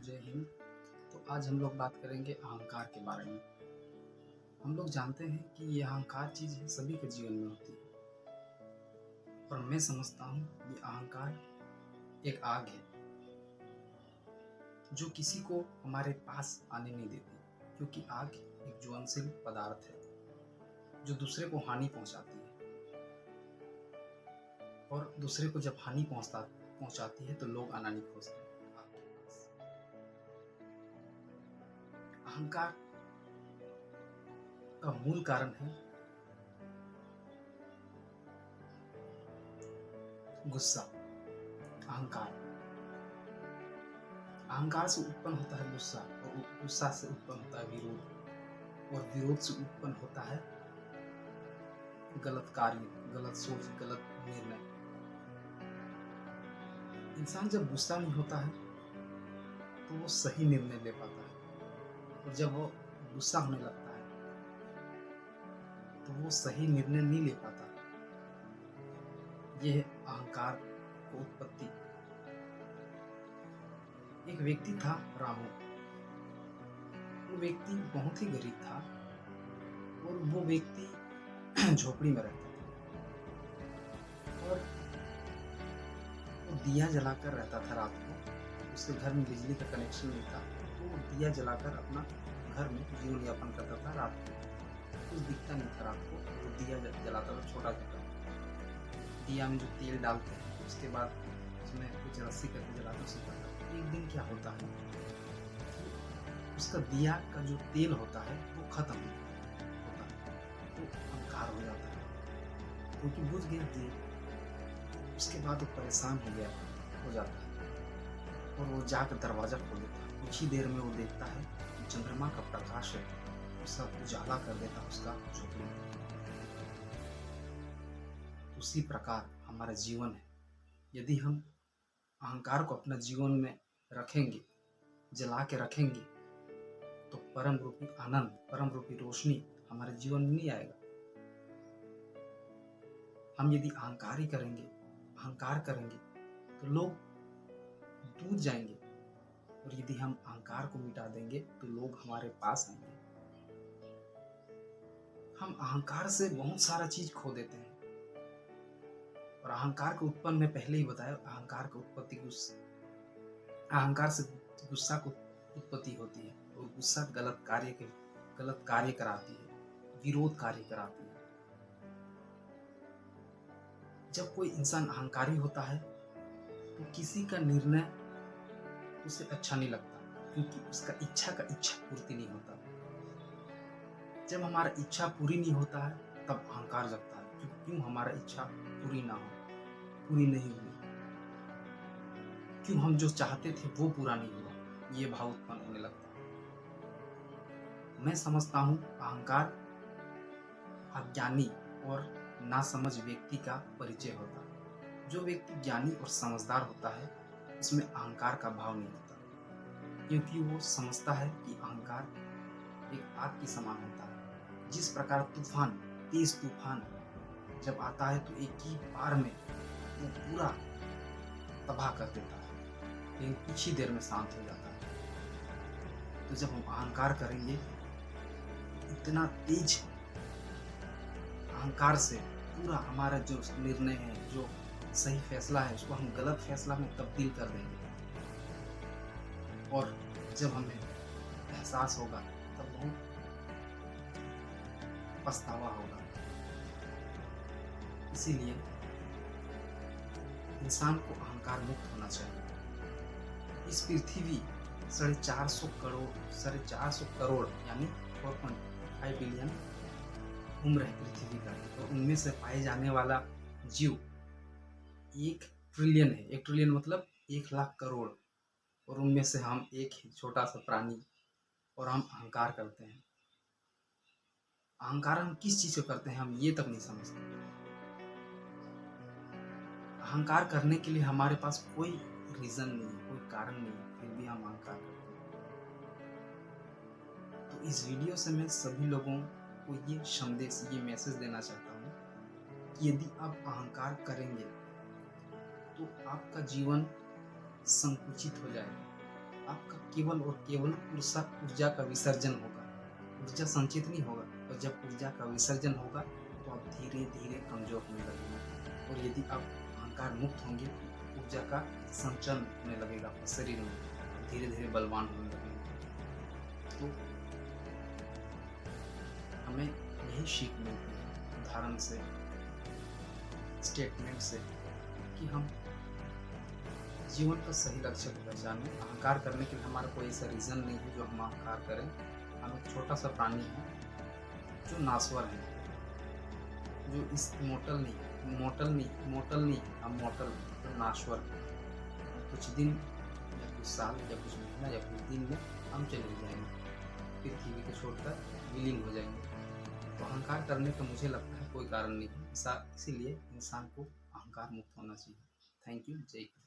जय हिंद। तो आज हम लोग बात करेंगे अहंकार के बारे में। हम लोग जानते हैं कि ये अहंकार चीज़ है, सभी के जीवन में होती है। और मैं समझता हूँ ये अहंकार एक आग है जो किसी को हमारे पास आने नहीं देती, क्योंकि आग एक ज्वलनशील पदार्थ है जो दूसरे को हानि पहुँचाती है। और दूसरे को जब हानि पहुँचाती है तो लोग आना नहीं खोजते आग के पास। अहंकार का मूल कारण है गुस्सा। अहंकार अहंकार से उत्पन्न होता है गुस्सा, और गुस्सा से उत्पन्न होता है विरोध, और विरोध से उत्पन्न होता है गलत कार्य, गलत सोच, गलत निर्णय। इंसान जब गुस्सा नहीं होता है तो वो सही निर्णय ले पाता है, और जब वो गुस्सा होने लगता है तो वो सही निर्णय नहीं ले पाता। यह है अहंकार की उत्पत्ति। एक व्यक्ति था रामू। वो व्यक्ति बहुत ही गरीब था, और वो व्यक्ति झोपड़ी में रहता था, और वो दिया जलाकर रहता था रात को। उसके घर में बिजली का कनेक्शन नहीं था, तो वो दिया जलाकर अपना घर में जीवन यापन करता था। रात को कुछ दिखता नहीं था, रात को वो दिया जलाता था, छोटा छोटा दिया में जो तेल डालते हैं, उसके बाद उसमें कुछ रस्सी करके जलाते उसे करता। एक दिन क्या होता है, उसका दिया का जो तेल होता है वो खत्म होता है, तो अहंकार हो जाता है, क्योंकि बुझ गया दिया। उसके बाद वो परेशान हो जाता है, और वो जाकर दरवाजा खोल देता है। कुछ ही देर में वो देखता है चंद्रमा का प्रकाश है, उसका उजाला कर देता है उसका झोपड़ी। उसी प्रकार हमारा जीवन है। यदि हम अहंकार को अपना जीवन में रखेंगे, जला के रखेंगे, तो परम रूपी आनंद, परम रूपी रोशनी हमारे जीवन में नहीं आएगा। हम यदि अहंकार करेंगे तो लोग दूर जाएंगे, और यदि हम अहंकार को मिटा देंगे तो लोग हमारे पास आएंगे। हम अहंकार से बहुत सारा चीज खो देते हैं। और अहंकार के उत्पन्न में पहले ही बताया, अहंकार की उत्पत्ति अहंकार से गुस्सा को उत्पत्ति होती है, और गुस्सा गलत कार्य कराती है, विरोध कार्य कराती है। जब कोई इंसान अहंकारी होता है तो किसी का निर्णय उसे अच्छा नहीं लगता, क्योंकि उसका इच्छा पूर्ति नहीं होता। जब हमारा इच्छा पूरी नहीं होता है तब अहंकार जगता है, क्यों हमारा इच्छा पूरी नहीं हुई, क्यों हम जो चाहते थे वो पूरा नहीं हुआ, ये भाव उत्पन्न होने लगता है। मैं समझता हूँ अहंकार अज्ञानी और नासमझ व्यक्ति का परिचय होता है। जो व्यक्ति ज्ञानी और समझदार होता है उसमें अहंकार का भाव नहीं होता, क्योंकि वो समझता है कि अहंकार एक आग की समान होता है। जिस प्रकार तेज तूफान जब आता है तो एक ही बार में वो पूरा तबाह कर देता है, लेकिन कुछ ही देर में शांत हो जाता है। तो जब हम अहंकार करेंगे, इतना तेज अहंकार से पूरा हमारा जो निर्णय है, जो सही फैसला है, उसको हम गलत फैसला में तब्दील कर देंगे। और जब हमें एहसास होगा तब बहुत पछतावा होगा। इसीलिए इंसान को अहंकार मुक्त होना चाहिए। इस पृथ्वी 450 करोड़ यानी 4.5 बिलियन उम्र है पृथ्वी का, और उनमें से पाए जाने वाला जीव 1 ट्रिलियन है। 1 ट्रिलियन मतलब 1 लाख करोड़, और उनमें से हम एक ही छोटा सा प्राणी, और हम अहंकार करते हैं। अहंकार हम किस चीज से करते हैं हम ये तक नहीं समझते। अहंकार करने के लिए हमारे पास कोई रीजन नहीं है, कोई कारण नहीं है, फिर भी हम अहंकार करते हैं। तो इस वीडियो से मैं सभी लोगों को ये संदेश, ये मैसेज देना चाहता हूँ कि यदि आप अहंकार करेंगे तो आपका जीवन संकुचित हो जाएगा, आपका केवल और केवल ऊर्जा का विसर्जन होगा। ऊर्जा संचित नहीं होगा, और जब ऊर्जा का विसर्जन होगा तो आप धीरे धीरे कमजोर होने लगेंगे। और यदि आप अहंकार मुक्त होंगे, ऊर्जा का संचरण होने लगेगा आपके शरीर में, धीरे धीरे बलवान होने लगेंगे। तो हमें यही सीख मिलती है उदाहरण से, स्टेटमेंट से, कि हम जीवन का सही लक्ष्य को पहचानें। अहंकार करने के लिए हमारा कोई ऐसा रीज़न नहीं है जो हम अहंकार करें। हम एक छोटा सा प्राणी है जो नाश्वर है, जो इस मोटल नहीं, हम मोटल तो नाश्वर है। कुछ दिन या कुछ साल या कुछ महीना या कुछ दिन में हम चले जाएंगे, पृथ्वी को छोड़कर विलीन हो जाएंगे। तो अहंकार करने का मुझे लगता है कोई कारण नहीं है, इसीलिए इंसान को अहंकार मुक्त होना चाहिए। Thank you. जय हिंद।